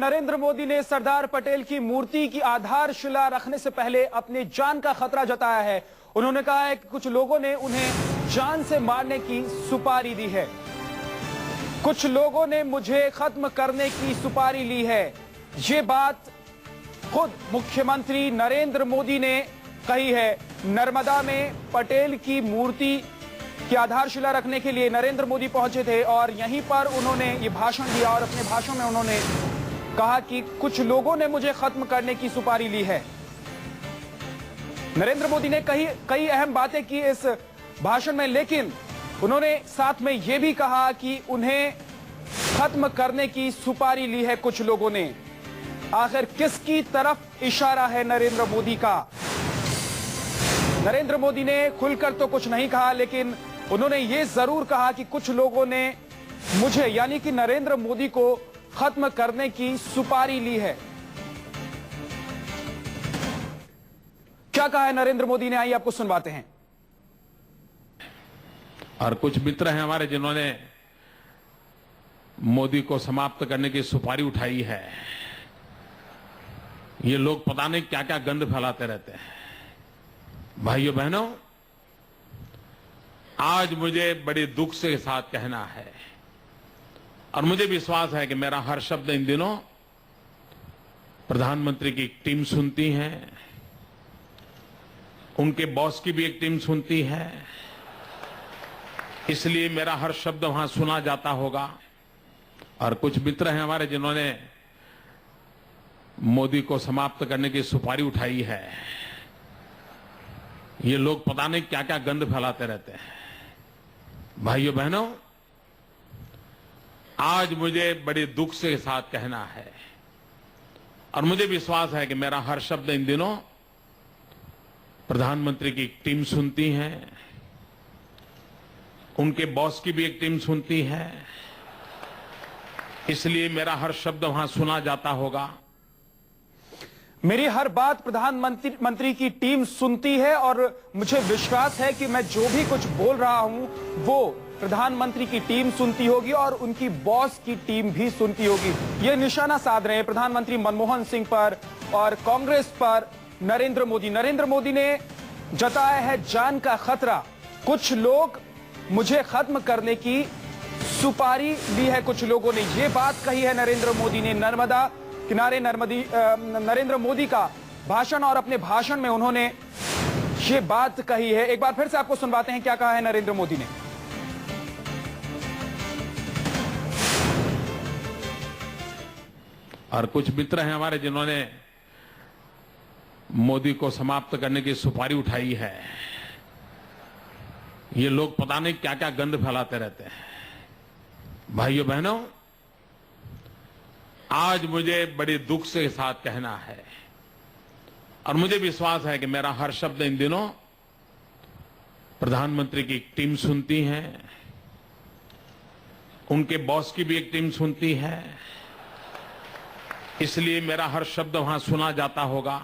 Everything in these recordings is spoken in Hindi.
नरेंद्र मोदी ने सरदार पटेल की मूर्ति की आधारशिला रखने से पहले अपनी जान का खतरा जताया है। उन्होंने कहा है कि कुछ लोगों ने उन्हें जान से मारने की सुपारी दी है। कुछ लोगों ने मुझे खत्म करने की सुपारी ली है। ये बात खुद मुख्यमंत्री नरेंद्र मोदी ने कही है। नर्मदा में पटेल की मूर्ति की आधारशिला रखने के लिए नरेंद्र मोदी पहुंचे थे और यहीं पर उन्होंने ये भाषण दिया और अपने भाषण में उन्होंने कहा कि कुछ लोगों ने मुझे खत्म करने की सुपारी ली है। नरेंद्र मोदी ने कई अहम बातें की इस भाषण में, लेकिन उन्होंने साथ में यह भी कहा कि उन्हें खत्म करने की सुपारी ली है कुछ लोगों ने। आखिर किसकी तरफ इशारा है नरेंद्र मोदी का? नरेंद्र मोदी ने खुलकर तो कुछ नहीं कहा, लेकिन उन्होंने ये जरूर कहा कि कुछ लोगों ने मुझे यानी कि नरेंद्र मोदी को खत्म करने की सुपारी ली है। क्या कहा है नरेंद्र मोदी ने, आइए आपको सुनवाते हैं। और कुछ मित्र हैं हमारे जिन्होंने मोदी को समाप्त करने की सुपारी उठाई है। ये लोग पता नहीं क्या क्या गंद फैलाते रहते हैं। भाइयों बहनों, आज मुझे बड़े दुख से साथ कहना है और मुझे विश्वास है कि मेरा हर शब्द इन दिनों प्रधानमंत्री की एक टीम सुनती है, उनके बॉस की भी एक टीम सुनती है, इसलिए मेरा हर शब्द वहां सुना जाता होगा। और कुछ मित्र हैं हमारे जिन्होंने मोदी को समाप्त करने की सुपारी उठाई है। ये लोग पता नहीं क्या क्या गंद फैलाते रहते हैं। भाइयों बहनों, आज मुझे बड़े दुख से साथ कहना है और मुझे विश्वास है कि मेरा हर शब्द इन दिनों प्रधानमंत्री की एक टीम सुनती है, उनके बॉस की भी एक टीम सुनती है, इसलिए मेरा हर शब्द वहां सुना जाता होगा। मेरी हर बात प्रधानमंत्री की टीम सुनती है और मुझे विश्वास है कि मैं जो भी कुछ बोल रहा हूं वो प्रधानमंत्री की टीम सुनती होगी और उनकी बॉस की टीम भी सुनती होगी। ये निशाना साध रहे हैं प्रधानमंत्री मनमोहन सिंह पर और कांग्रेस पर नरेंद्र मोदी। नरेंद्र मोदी ने जताया है जान का खतरा। कुछ लोग मुझे खत्म करने की सुपारी ली है कुछ लोगों ने। ये बात कही है नरेंद्र मोदी ने। नर्मदा किनारे नरेंद्र मोदी का भाषण और अपने भाषण में उन्होंने ये बात कही है। एक बार फिर से आपको सुनवाते हैं क्या कहा है नरेंद्र मोदी ने। और कुछ मित्र हैं हमारे जिन्होंने मोदी को समाप्त करने की सुपारी उठाई है। ये लोग पता नहीं क्या क्या गंद फैलाते रहते हैं। भाइयों बहनों, आज मुझे बड़े दुख से साथ कहना है और मुझे विश्वास है कि मेरा हर शब्द इन दिनों प्रधानमंत्री की एक टीम सुनती है, उनके बॉस की भी एक टीम सुनती है, इसलिए मेरा हर शब्द वहां सुना जाता होगा।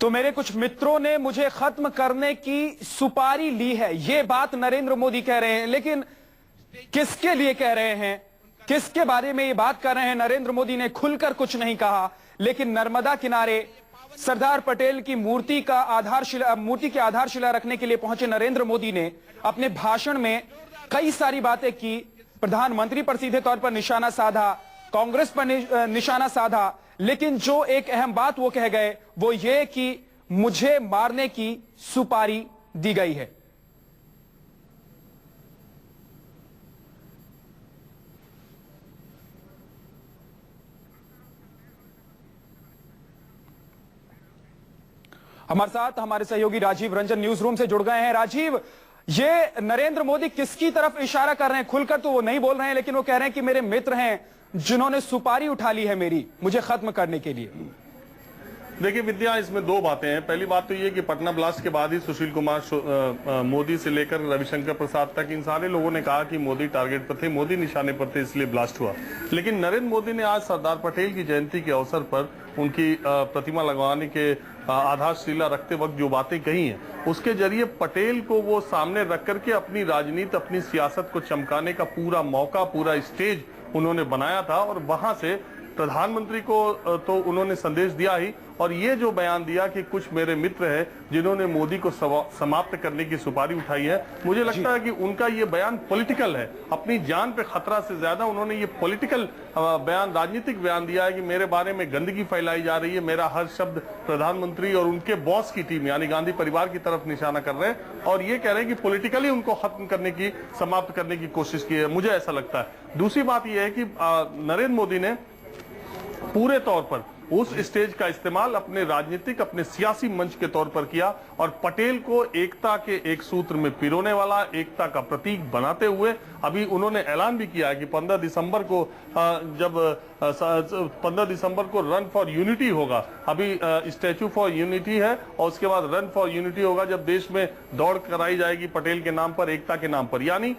तो मेरे कुछ मित्रों ने मुझे खत्म करने की सुपारी ली है, ये बात नरेंद्र मोदी कह रहे हैं। लेकिन किसके लिए कह रहे हैं, किसके बारे में ये बात कर रहे हैं? नरेंद्र मोदी ने खुलकर कुछ नहीं कहा, लेकिन नर्मदा किनारे सरदार पटेल की मूर्ति की आधारशिला रखने के लिए पहुंचे नरेंद्र मोदी ने अपने भाषण में कई सारी बातें की। प्रधानमंत्री पर सीधे तौर पर निशाना साधा, कांग्रेस पर निशाना साधा, लेकिन जो एक अहम बात वो कह गए वो ये कि मुझे मारने की सुपारी दी गई है। हमारे साथ हमारे सहयोगी राजीव रंजन न्यूज रूम से जुड़ गए हैं। राजीव, ये नरेंद्र मोदी किसकी तरफ इशारा कर रहे हैं? खुलकर तो वो नहीं बोल रहे हैं, लेकिन वो कह रहे हैं कि मेरे मित्र हैं जिन्होंने सुपारी उठा ली है मेरी, मुझे खत्म करने के लिए। देखिए विद्या, इसमें दो बातें हैं। पहली बात तो ये कि पटना ब्लास्ट के बाद ही सुशील कुमार मोदी से लेकर रविशंकर प्रसाद तक इन सारे लोगों ने कहा कि मोदी टारगेट पर थे, मोदी निशाने पर थे, इसलिए ब्लास्ट हुआ। लेकिन नरेंद्र मोदी ने आज सरदार पटेल की जयंती के अवसर पर उनकी प्रतिमा लगवाने के आधारशिला रखते वक्त जो बातें कही हैं, उसके जरिए पटेल को वो सामने रख करके अपनी राजनीति, अपनी सियासत को चमकाने का पूरा मौका, पूरा स्टेज उन्होंने बनाया था और वहां से प्रधानमंत्री को तो उन्होंने संदेश दिया ही, और ये जो बयान दिया कि कुछ मेरे मित्र हैं जिन्होंने मोदी को समाप्त करने की सुपारी उठाई है, मुझे लगता है कि उनका ये बयान पॉलिटिकल है। अपनी जान पे खतरा से ज्यादा उन्होंने ये पॉलिटिकल बयान, राजनीतिक बयान दिया है कि मेरे बारे में गंदगी फैलाई जा रही है, मेरा हर शब्द प्रधानमंत्री और उनके बॉस की टीम यानी गांधी परिवार की तरफ निशाना कर रहे हैं, और ये कह रहे हैं कि पॉलिटिकली उनको खत्म करने की, समाप्त करने की कोशिश की है। मुझे ऐसा लगता है। दूसरी बात यह है कि नरेंद्र मोदी ने पूरे तौर पर उस स्टेज का इस्तेमाल अपने राजनीतिक, अपने सियासी मंच के तौर पर किया और पटेल को एकता के एक सूत्र में पिरोने वाला, एकता का प्रतीक बनाते हुए अभी उन्होंने ऐलान भी किया है कि 15 दिसंबर को जब 15 दिसंबर को रन फॉर यूनिटी होगा, अभी स्टैच्यू फॉर यूनिटी है और उसके बाद रन फॉर यूनिटी होगा जब देश में दौड़ कराई जाएगी पटेल के नाम पर, एकता के नाम पर। यानी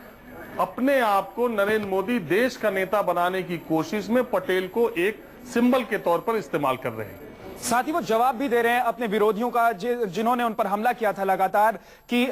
अपने आप को नरेंद्र मोदी देश का नेता बनाने की कोशिश में पटेल को एक सिंबल के तौर पर इस्तेमाल कर रहे हैं। साथ ही वो जवाब भी दे रहे हैं अपने विरोधियों का जिन्होंने उन पर हमला किया था लगातार कि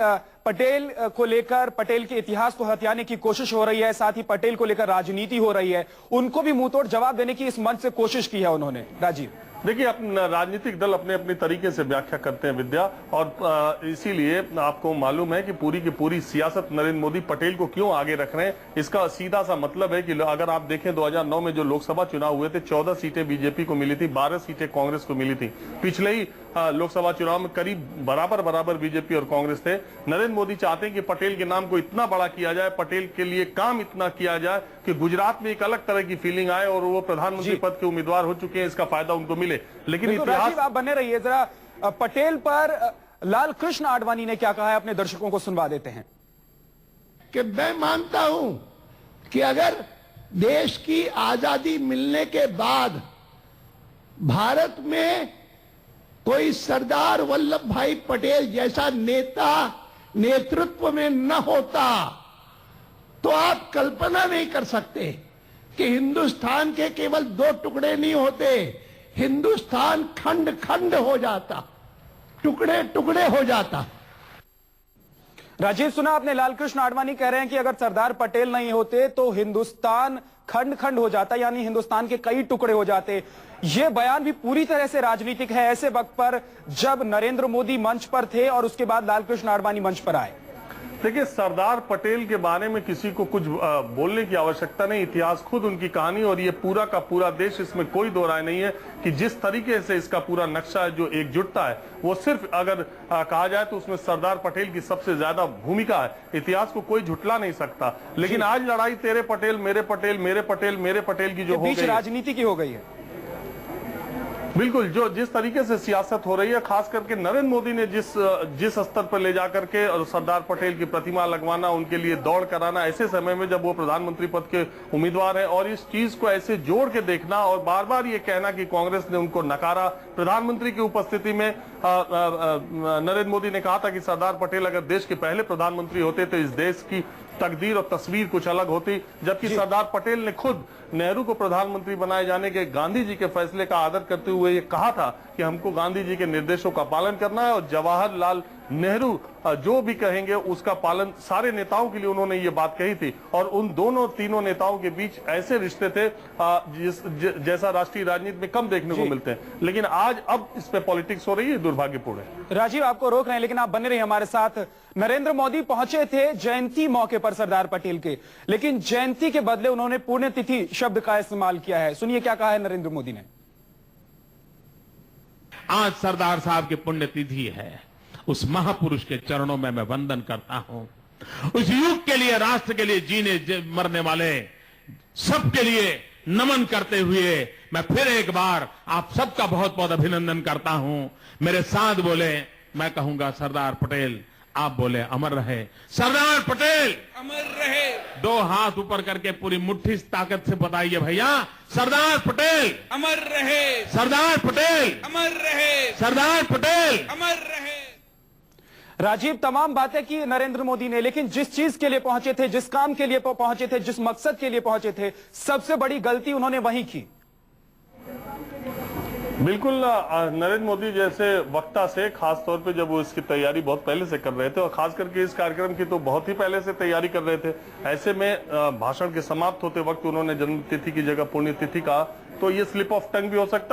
पटेल को लेकर, पटेल के इतिहास को हथियाने की कोशिश हो रही है, साथ ही पटेल को लेकर राजनीति हो रही है। उनको भी मुंहतोड़ जवाब देने की इस मंच से कोशिश की है उन्होंने। राजीव, देखिए, अपने राजनीतिक दल अपने अपने तरीके से व्याख्या करते हैं विद्या, और इसीलिए आपको मालूम है कि पूरी की पूरी सियासत नरेंद्र मोदी पटेल को क्यों आगे रख रहे हैं। इसका सीधा सा मतलब है कि अगर आप देखें 2009 में जो लोकसभा चुनाव हुए थे, 14 सीटें बीजेपी को मिली थी, 12 सीटें कांग्रेस को मिली थी। पिछले ही लोकसभा चुनाव में करीब बराबर बीजेपी और कांग्रेस थे। नरेंद्र मोदी चाहते हैं कि पटेल के नाम को इतना बड़ा किया जाए, पटेल के लिए काम इतना किया जाए कि गुजरात में एक अलग तरह की फीलिंग आए और वो प्रधानमंत्री पद के उम्मीदवार हो चुके हैं, इसका फायदा उनको मिले। लेकिन इतिहास, आप बने रहिए जरा। पटेल पर लाल कृष्ण आडवाणी ने क्या कहा है अपने दर्शकों को सुनवा देते हैं। कि मैं मानता हूं कि अगर देश की आजादी मिलने के बाद भारत में कोई सरदार वल्लभ भाई पटेल जैसा नेता नेतृत्व में न होता तो आप कल्पना नहीं कर सकते कि हिंदुस्तान के केवल 2 टुकड़े नहीं होते, हिंदुस्तान खंड खंड हो जाता, टुकड़े टुकड़े हो जाता। राजीव, सुना आपने, लाल कृष्ण आडवाणी कह रहे हैं कि अगर सरदार पटेल नहीं होते तो हिंदुस्तान खंड खंड हो जाता, यानी हिंदुस्तान के कई टुकड़े हो जाते। यह बयान भी पूरी तरह से राजनीतिक है ऐसे वक्त पर जब नरेंद्र मोदी मंच पर थे और उसके बाद लाल कृष्ण आडवाणी मंच पर आए। देखिए, सरदार पटेल के बारे में किसी को कुछ बोलने की आवश्यकता नहीं। इतिहास खुद उनकी कहानी, और ये पूरा का पूरा देश, इसमें कोई दो राय नहीं है कि जिस तरीके से इसका पूरा नक्शा है, जो एकजुटता है, वो सिर्फ अगर कहा जाए तो उसमें सरदार पटेल की सबसे ज्यादा भूमिका है। इतिहास को कोई झुटला नहीं सकता। लेकिन आज लड़ाई तेरे पटेल, मेरे पटेल, मेरे पटेल, मेरे पटेल की जो हो गई, राजनीति की हो गई है। बिल्कुल, जो जिस तरीके से सियासत हो रही है, खास करके नरेंद्र मोदी ने जिस स्तर पर ले जाकर के और सरदार पटेल की प्रतिमा लगवाना, उनके लिए दौड़ कराना, ऐसे समय में जब वो प्रधानमंत्री पद के उम्मीदवार हैं, और इस चीज को ऐसे जोड़ के देखना और बार बार ये कहना कि कांग्रेस ने उनको नकारा। प्रधानमंत्री की उपस्थिति में नरेंद्र मोदी ने कहा था कि सरदार पटेल अगर देश के पहले प्रधानमंत्री होते तो इस देश की तकदीर और तस्वीर कुछ अलग होती। जबकि सरदार पटेल ने खुद नेहरू को प्रधानमंत्री बनाए जाने के गांधी जी के फैसले का आदर करते हुए ये कहा था कि हमको गांधी जी के निर्देशों का पालन करना है, और जवाहरलाल नेहरू जो भी कहेंगे उसका पालन, सारे नेताओं के लिए उन्होंने ये बात कही थी। और उन तीनों नेताओं के बीच ऐसे रिश्ते थे जैसा राष्ट्रीय राजनीति में कम देखने को मिलते हैं। लेकिन आज अब इस पे पॉलिटिक्स हो रही है, दुर्भाग्यपूर्ण है। राजीव, आपको रोक रहे हैं लेकिन आप बने रहिए हमारे साथ। नरेंद्र मोदी पहुंचे थे जयंती मौके पर सरदार पटेल के, लेकिन जयंती के बदले उन्होंने पुण्यतिथि शब्द का इस्तेमाल किया है। सुनिए क्या कहा है नरेंद्र मोदी ने। आज सरदार साहब की पुण्यतिथि है। उस महापुरुष के चरणों में मैं वंदन करता हूं। उस युग के लिए, राष्ट्र के लिए जीने मरने वाले सबके लिए नमन करते हुए मैं फिर एक बार आप सबका बहुत बहुत अभिनंदन करता हूं। मेरे साथ बोले, मैं कहूंगा सरदार पटेल, आप बोले अमर रहे। सरदार पटेल अमर रहे। 2 हाथ ऊपर करके पूरी मुट्ठी ताकत से बताइए भैया, सरदार पटेल अमर रहे। सरदार पटेल अमर रहे। सरदार पटेल अमर रहे। राजीव, तमाम बातें की नरेंद्र मोदी ने, लेकिन जिस चीज के लिए पहुंचे थे, जिस काम के लिए पहुंचे थे, जिस मकसद के लिए पहुंचे थे, सबसे बड़ी गलती उन्होंने वहीं की। बिल्कुल नरेंद्र मोदी जैसे वक्ता से खास तौर पे जब वो इसकी तैयारी बहुत पहले से कर रहे थे और खास करके इस कार्यक्रम की तो बहुत ही पहले से तैयारी कर रहे थे, ऐसे में भाषण के समाप्त होते वक्त उन्होंने जन्मतिथि की जगह पुण्यतिथि कहा, तो ये स्लिप ऑफ टंग भी हो सकता